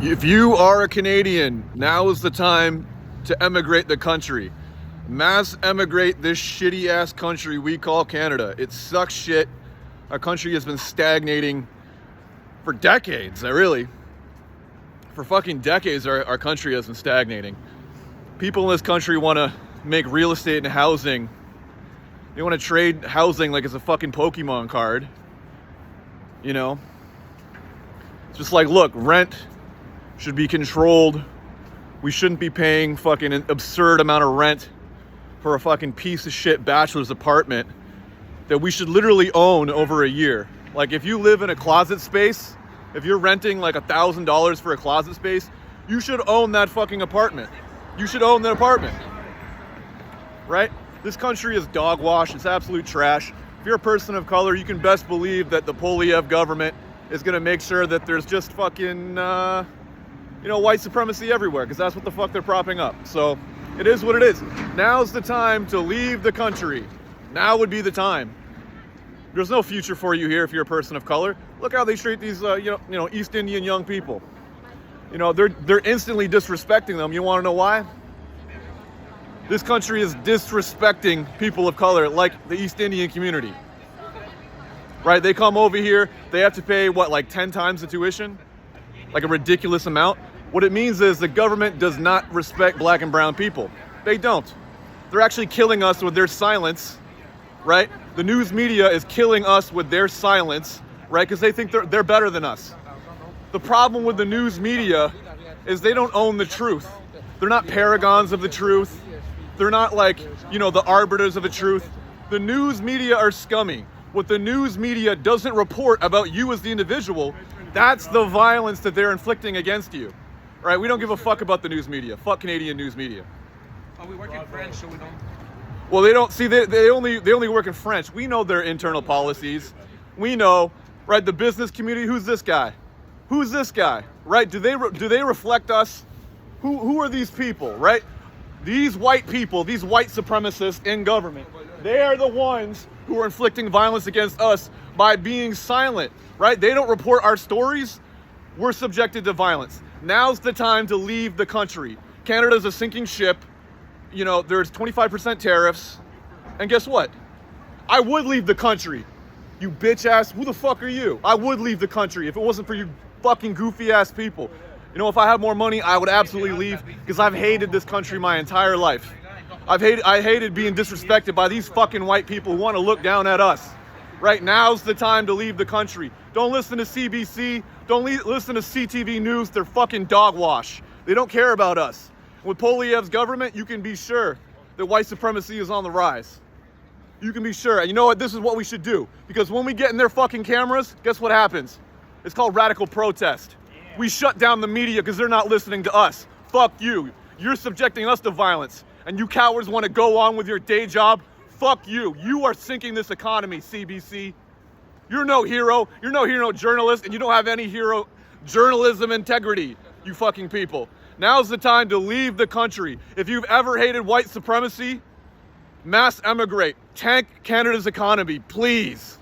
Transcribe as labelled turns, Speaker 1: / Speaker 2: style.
Speaker 1: If you are a Canadian, now is the time to emigrate the country. Mass emigrate this shitty ass country we call Canada. It sucks shit. Our country has been stagnating for decades, really. For fucking decades, our country has been stagnating. People in this country want to make real estate and housing. They want to trade housing like it's a fucking Pokemon card. You know? It's just like, look, rent should be controlled. We shouldn't be paying fucking an absurd amount of rent for a fucking piece of shit bachelor's apartment that we should literally own over a year. Like, if you live in a closet space, if you're renting like $1,000 for a closet space, you should own that fucking apartment. You should own the apartment. Right? This country is dog wash. It's absolute trash. If you're a person of color, you can best believe that the Poilievre government is going to make sure that there's just fucking, white supremacy everywhere, because that's what the fuck they're propping up. So it is what it is. Now's the time to leave the country. Now would be the time. There's no future for you here if you're a person of color. Look how they treat these, East Indian young people. They're instantly disrespecting them. You want to know why? This country is disrespecting people of color like the East Indian community. Right? They come over here, they have to pay, like 10 times the tuition? Like a ridiculous amount. What it means is the government does not respect black and brown people. They don't. They're actually killing us with their silence, right? The news media is killing us with their silence, right? Because they think they're better than us. The problem with the news media is they don't own the truth. They're not paragons of the truth. They're not like, the arbiters of the truth. The news media are scummy. What the news media doesn't report about you as the individual, that's the violence that they're inflicting against you. Right? We don't give a fuck about the news media. Fuck Canadian news media.
Speaker 2: Oh, we work in French, so we don't.
Speaker 1: Well, they don't see. They only work in French. We know their internal policies. We know, right? The business community. Who's this guy? Who's this guy? Right? Do they reflect us? Who are these people? Right? These white people, these white supremacists in government. They are the ones who are inflicting violence against us by being silent. Right? They don't report our stories. We're subjected to violence. Now's the time to leave the country. Canada's a sinking ship. There's 25% tariffs. And guess what? I would leave the country. You bitch ass, who the fuck are you? I would leave the country if it wasn't for you fucking goofy ass people. If I had more money, I would absolutely leave, because I've hated this country my entire life. I hated being disrespected by these fucking white people who want to look down at us. Right? Now's the time to leave the country. Don't listen to CBC. Don't listen to CTV News. They're fucking dog wash. They don't care about us. With Poilievre's government, you can be sure that white supremacy is on the rise. You can be sure. And you know what? This is what we should do. Because when we get in their fucking cameras, guess what happens? It's called radical protest. We shut down the media because they're not listening to us. Fuck you. You're subjecting us to violence. And you cowards want to go on with your day job? Fuck you. You are sinking this economy, CBC. You're no hero. You're no hero journalist, and you don't have any hero journalism integrity, you fucking people. Now's the time to leave the country. If you've ever hated white supremacy, mass emigrate. Tank Canada's economy, please.